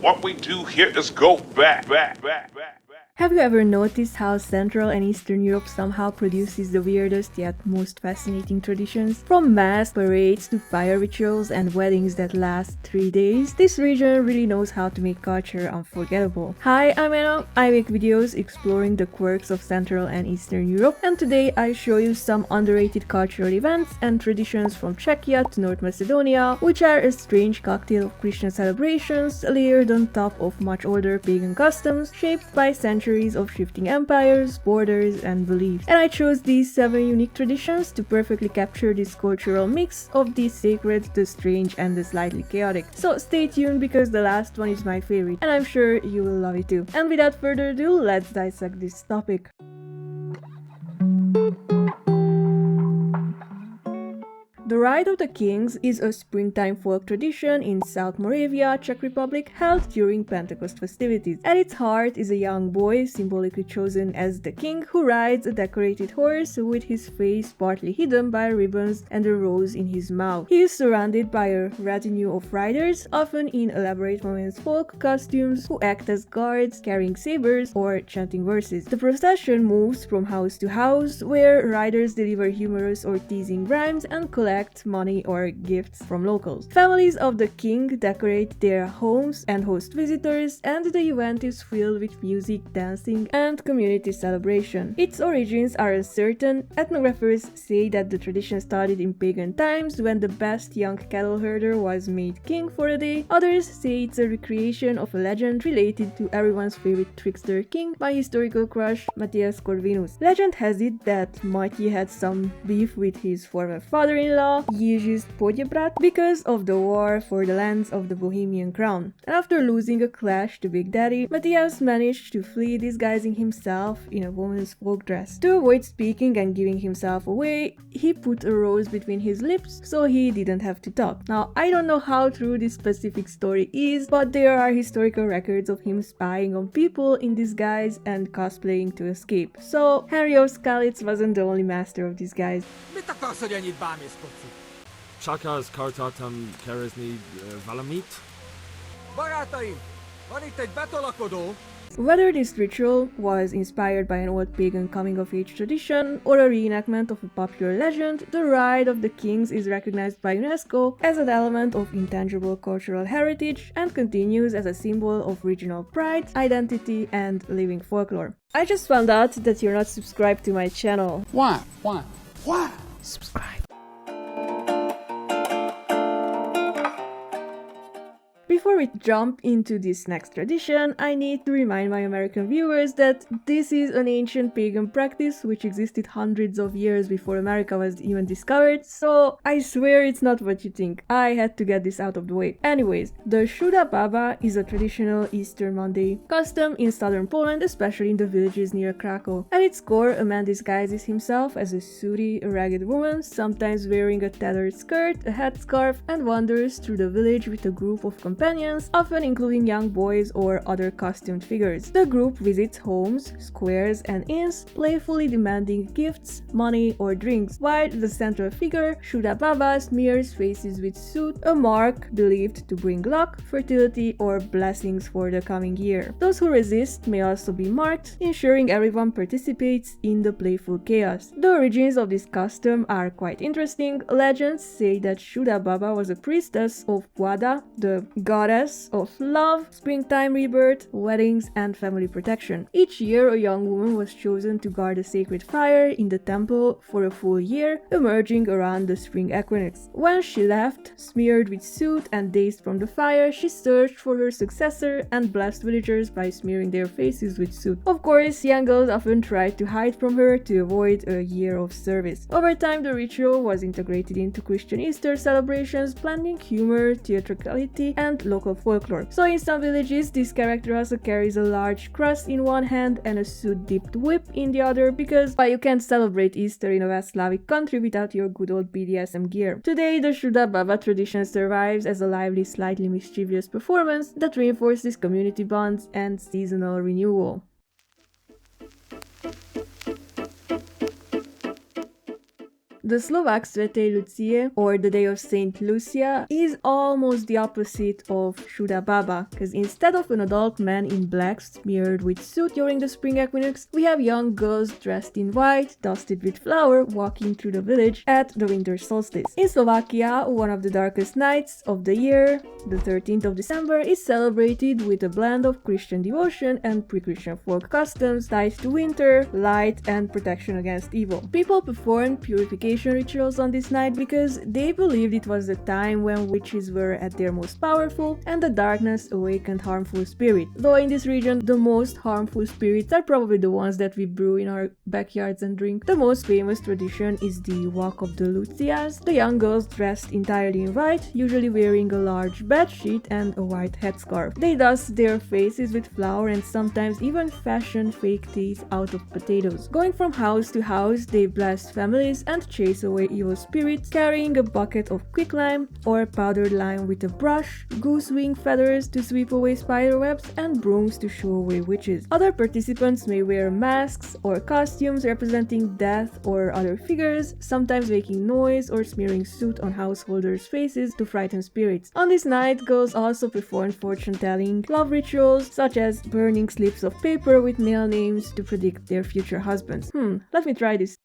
What we do here is go back. Have you ever noticed how Central and Eastern Europe somehow produces the weirdest yet most fascinating traditions? From mass parades to fire rituals and weddings that last 3 days, this region really knows how to make culture unforgettable. Hi, I'm Anna. I make videos exploring the quirks of Central and Eastern Europe, and today I show you some underrated cultural events and traditions from Czechia to North Macedonia, which are a strange cocktail of Christian celebrations layered on top of much older pagan customs shaped by centuries of shifting empires, borders, and beliefs. And I chose these 7 unique traditions to perfectly capture this cultural mix of the sacred, the strange, and the slightly chaotic. So stay tuned because the last one is my favorite, and I'm sure you will love it too. And without further ado, let's dissect this topic. The Ride of the Kings is a springtime folk tradition in South Moravia, Czech Republic, held during Pentecost festivities. At its heart is a young boy, symbolically chosen as the king, who rides a decorated horse with his face partly hidden by ribbons and a rose in his mouth. He is surrounded by a retinue of riders, often in elaborate women's folk costumes, who act as guards, carrying sabers or chanting verses. The procession moves from house to house, where riders deliver humorous or teasing rhymes and collect money or gifts from locals. Families of the king decorate their homes and host visitors, and the event is filled with music, dancing, and community celebration. Its origins are uncertain. Ethnographers say that the tradition started in pagan times when the best young cattle herder was made king for a day. Others say it's a recreation of a legend related to everyone's favorite trickster king, my historical crush Matthias Corvinus. Legend has it that Matyi had some beef with his former father-in-law, Ježíš Podjebrat, because of the war for the lands of the Bohemian crown. And after losing a clash to Big Daddy, Matthias managed to flee disguising himself in a woman's folk dress. To avoid speaking and giving himself away, he put a rose between his lips so he didn't have to talk. Now, I don't know how true this specific story is, but there are historical records of him spying on people in disguise and cosplaying to escape. So, Henry of Skalitz wasn't the only master of disguise. Mit akarsz, hogy ennyit bámészkodsz? Csak az akartam keresni valamit. Barátaim, van itt egy betolakodó! Whether this ritual was inspired by an old pagan coming-of-age tradition or a reenactment of a popular legend, the Ride of the Kings is recognized by UNESCO as an element of intangible cultural heritage and continues as a symbol of regional pride, identity, and living folklore. I just found out that you're not subscribed to my channel. Why? Subscribe. Before we jump into this next tradition, I need to remind my American viewers that this is an ancient pagan practice which existed hundreds of years before America was even discovered, so I swear it's not what you think. I had to get this out of the way. Anyways, the Siuda Baba is a traditional Easter Monday custom in southern Poland, especially in the villages near Krakow. At its core, a man disguises himself as a sooty, ragged woman, sometimes wearing a tattered skirt, a headscarf, and wanders through the village with a group of companions, often including young boys or other costumed figures. The group visits homes, squares, and inns, playfully demanding gifts, money, or drinks, while the central figure, Siuda Baba, smears faces with soot, a mark believed to bring luck, fertility, or blessings for the coming year. Those who resist may also be marked, ensuring everyone participates in the playful chaos. The origins of this custom are quite interesting. Legends say that Siuda Baba was a priestess of Wada, the goddess of love, springtime rebirth, weddings, and family protection. Each year, a young woman was chosen to guard a sacred fire in the temple for a full year, emerging around the spring equinox. When she left, smeared with soot and dazed from the fire, she searched for her successor and blessed villagers by smearing their faces with soot. Of course, young girls often tried to hide from her to avoid a year of service. Over time, the ritual was integrated into Christian Easter celebrations, blending humor, theatricality, and local folklore. So in some villages, this character also carries a large cross in one hand and a soot-dipped whip in the other because, well, you can't celebrate Easter in a West Slavic country without your good old BDSM gear. Today, the Siuda Baba tradition survives as a lively, slightly mischievous performance that reinforces community bonds and seasonal renewal. The Slovak Lucia, or the Day of Saint Lucia, is almost the opposite of Siuda Baba, because instead of an adult man in black smeared with soot during the spring equinox, we have young girls dressed in white, dusted with flour, walking through the village at the winter solstice. In Slovakia, one of the darkest nights of the year, the 13th of December, is celebrated with a blend of Christian devotion and pre-Christian folk customs tied to winter, light, and protection against evil. People performed purification rituals on this night because they believed it was the time when witches were at their most powerful and the darkness awakened harmful spirits. Though in this region, the most harmful spirits are probably the ones that we brew in our backyards and drink. The most famous tradition is the Walk of the Lucias. The young girls dressed entirely in white, usually wearing a large bed sheet and a white headscarf. They dust their faces with flour and sometimes even fashion fake teeth out of potatoes. Going from house to house, they blast families and chase away evil spirits, carrying a bucket of quicklime or powdered lime with a brush, goose wing feathers to sweep away spider webs, and brooms to shoo away witches. Other participants may wear masks or costumes representing death or other figures, sometimes making noise or smearing soot on householders' faces to frighten spirits. On this night, girls also performed fortune-telling, love rituals, such as burning slips of paper with male names to predict their future husbands. Let me try this.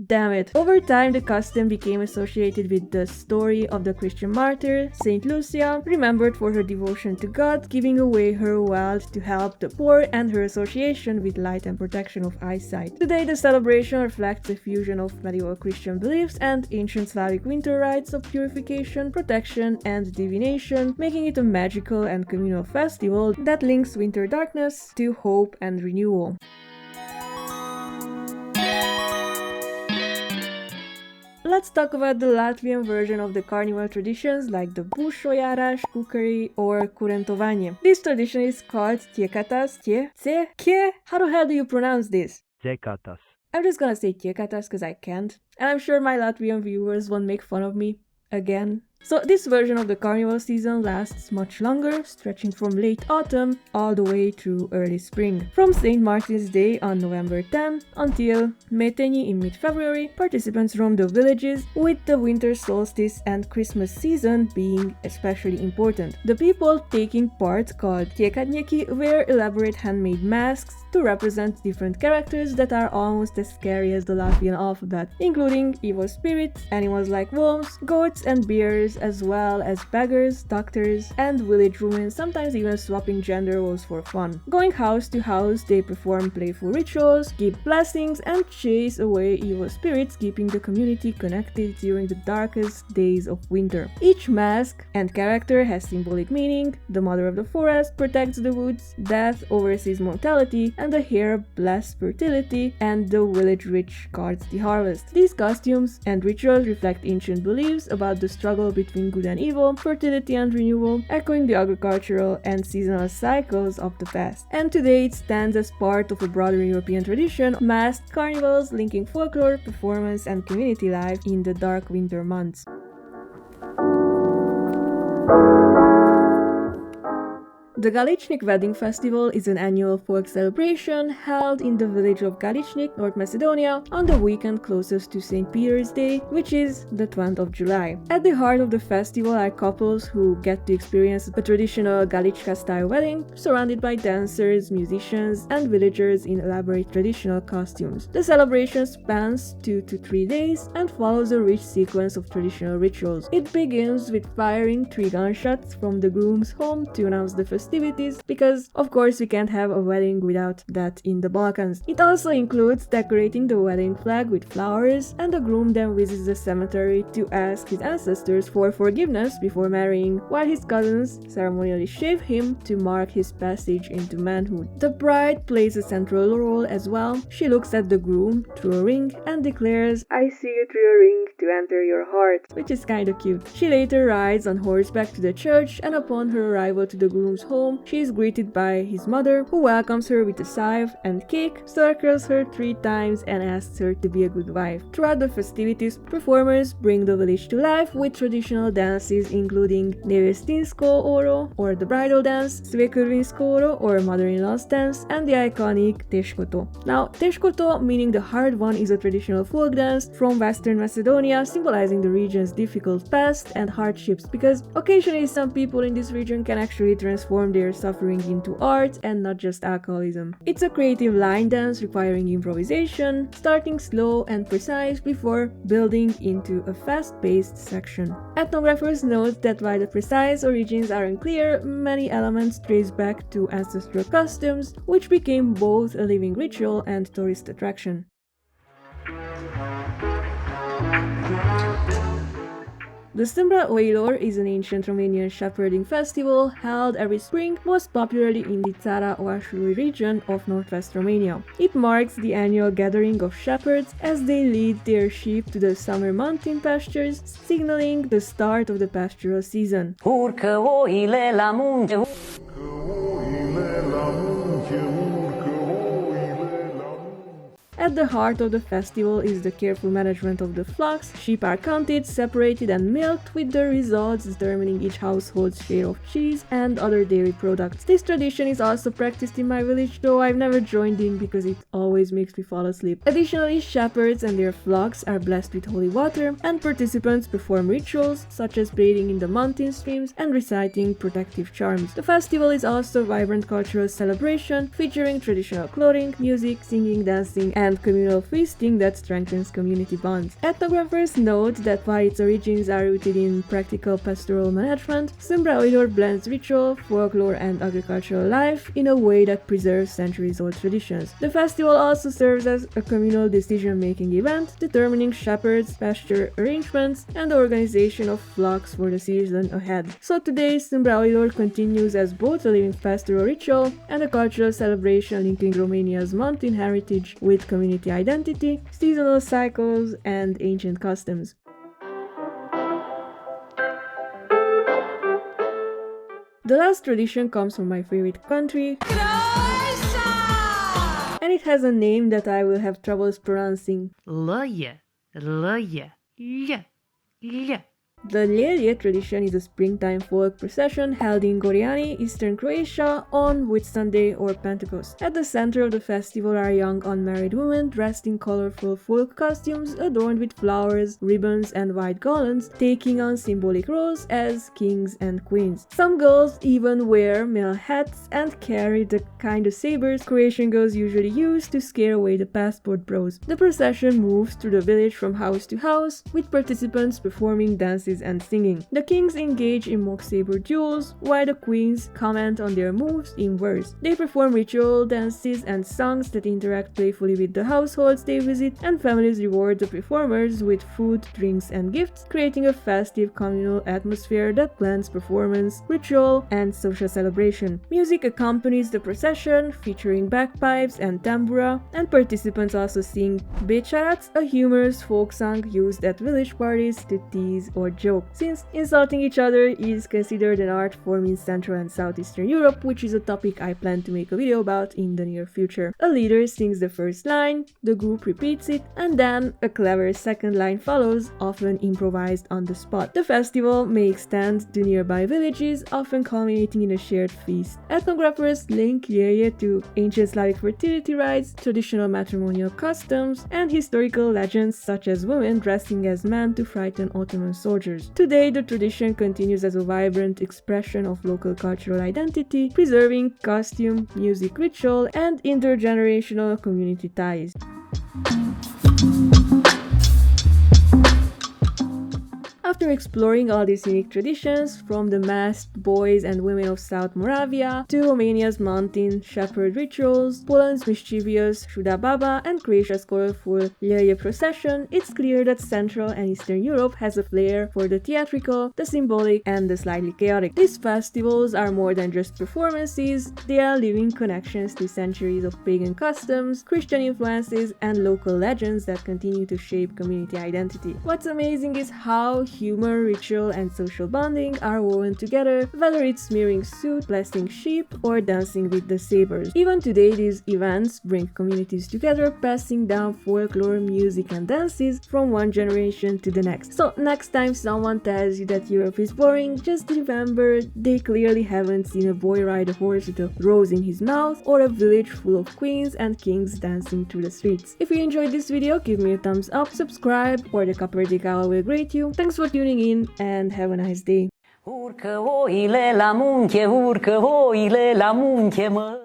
Damn it. Over time, the custom became associated with the story of the Christian martyr, Saint Lucia, remembered for her devotion to God, giving away her wealth to help the poor, and her association with light and protection of eyesight. Today, the celebration reflects a fusion of medieval Christian beliefs and ancient Slavic winter rites of purification, protection, and divination, making it a magical and communal festival that links winter darkness to hope and renewal. Let's talk about the Latvian version of the carnival traditions like the bušojāras, kukari, or kurentovanie. This tradition is called Ķekatas. How the hell do you pronounce this? Ķekatas. I'm just gonna say Ķekatas because I can't, and I'm sure my Latvian viewers won't make fun of me again. So this version of the carnival season lasts much longer, stretching from late autumn all the way through early spring. From St. Martin's Day on November 10 until Métényi in mid-February, participants roam the villages, with the winter solstice and Christmas season being especially important. The people taking part, called Ķekatnieki, wear elaborate handmade masks to represent different characters that are almost as scary as the Latvian alphabet, including evil spirits, animals like wolves, goats, and bears, as well as beggars, doctors, and village women, sometimes even swapping gender roles for fun. Going house to house, they perform playful rituals, give blessings, and chase away evil spirits, keeping the community connected during the darkest days of winter. Each mask and character has symbolic meaning. The mother of the forest protects the woods, death oversees mortality, and the hare blesses fertility, and the village witch guards the harvest. These costumes and rituals reflect ancient beliefs about the struggle between good and evil, fertility and renewal, echoing the agricultural and seasonal cycles of the past. And today it stands as part of a broader European tradition of masked carnivals linking folklore, performance, and community life in the dark winter months. The Galičnik wedding festival is an annual folk celebration held in the village of Galičnik, North Macedonia, on the weekend closest to St. Peter's Day, which is the 20th of July. At the heart of the festival are couples who get to experience a traditional Galička-style wedding, surrounded by dancers, musicians, and villagers in elaborate traditional costumes. The celebration spans 2 to 3 days and follows a rich sequence of traditional rituals. It begins with firing 3 gunshots from the groom's home to announce the festivities, festivities, because of course we can't have a wedding without that in the Balkans. It also includes decorating the wedding flag with flowers, and the groom then visits the cemetery to ask his ancestors for forgiveness before marrying, while his cousins ceremonially shave him to mark his passage into manhood. The bride plays a central role as well. She looks at the groom through a ring and declares, "I see you through a ring to enter your heart," which is kinda cute. She later rides on horseback to the church, and upon her arrival to the groom's home, she is greeted by his mother, who welcomes her with a scythe and cake, circles her 3 times, and asks her to be a good wife. Throughout the festivities, performers bring the village to life with traditional dances including Nevestinsko oro, or the bridal dance, Svekurvinsko oro, or mother-in-law's dance, and the iconic Teškoto. Now, Teškoto, meaning the hard one, is a traditional folk dance from Western Macedonia, symbolizing the region's difficult past and hardships, because occasionally some people in this region can actually transform their suffering into art and not just alcoholism. It's a creative line dance requiring improvisation, starting slow and precise before building into a fast-paced section. Ethnographers note that while the precise origins are unclear, many elements trace back to ancestral customs, which became both a living ritual and tourist attraction. The Sâmbra Oilor is an ancient Romanian shepherding festival held every spring, most popularly in the Țara Oașului region of northwest Romania. It marks the annual gathering of shepherds as they lead their sheep to the summer mountain pastures, signaling the start of the pastoral season. Urcă oile la munte. At the heart of the festival is the careful management of the flocks. Sheep are counted, separated and milked, with the results determining each household's share of cheese and other dairy products. This tradition is also practiced in my village, though I've never joined in because it always makes me fall asleep. Additionally, shepherds and their flocks are blessed with holy water, and participants perform rituals such as bathing in the mountain streams and reciting protective charms. The festival is also a vibrant cultural celebration featuring traditional clothing, music, singing, dancing, and communal feasting that strengthens community bonds. Ethnographers note that while its origins are rooted in practical pastoral management, Sâmbra Oilor blends ritual, folklore, and agricultural life in a way that preserves centuries-old traditions. The festival also serves as a communal decision-making event, determining shepherds, pasture arrangements, and the organization of flocks for the season ahead. So today, Sâmbra Oilor continues as both a living pastoral ritual and a cultural celebration linking Romania's mountain heritage with community identity, seasonal cycles, and ancient customs. The last tradition comes from my favorite country, Croatia! And it has a name that I will have troubles pronouncing. Loja. The Ljelje tradition is a springtime folk procession held in Gorjani, eastern Croatia, on Whitsunday or Pentecost. At the center of the festival are young unmarried women dressed in colorful folk costumes adorned with flowers, ribbons, and white garlands, taking on symbolic roles as kings and queens. Some girls even wear male hats and carry the kind of sabers Croatian girls usually use to scare away the passport bros. The procession moves through the village from house to house, with participants performing dances and singing. The kings engage in mock saber duels, while the queens comment on their moves in verse. They perform ritual dances and songs that interact playfully with the households they visit, and families reward the performers with food, drinks, and gifts, creating a festive communal atmosphere that blends performance, ritual, and social celebration. Music accompanies the procession, featuring bagpipes and tambura, and participants also sing Becharat, a humorous folk song used at village parties to tease or joke, since insulting each other is considered an art form in Central and Southeastern Europe, which is a topic I plan to make a video about in the near future. A leader sings the first line, the group repeats it, and then a clever second line follows, often improvised on the spot. The festival may extend to nearby villages, often culminating in a shared feast. Ethnographers link Ljelje to ancient Slavic fertility rites, traditional matrimonial customs, and historical legends such as women dressing as men to frighten Ottoman soldiers. Today, the tradition continues as a vibrant expression of local cultural identity, preserving costume, music, ritual, and intergenerational community ties. After exploring all these unique traditions, from the masked boys and women of South Moravia to Romania's mountain shepherd rituals, Poland's mischievous Siuda Baba, and Croatia's colorful Eerie procession, it's clear that Central and Eastern Europe has a flair for the theatrical, the symbolic, and the slightly chaotic. These festivals are more than just performances, they are living connections to centuries of pagan customs, Christian influences, and local legends that continue to shape community identity. What's amazing is how humor, ritual, and social bonding are woven together, whether it's smearing soot, blessing sheep, or dancing with the sabers. Even today, these events bring communities together, passing down folklore, music, and dances from one generation to the next. So next time someone tells you that Europe is boring, just remember they clearly haven't seen a boy ride a horse with a rose in his mouth or a village full of queens and kings dancing through the streets. If you enjoyed this video, give me a thumbs up, subscribe, or the Caperdic Owl will grate you. Thanks for tuning in and have a nice day. Urcă oile la munte, urcă oile la munte, mă.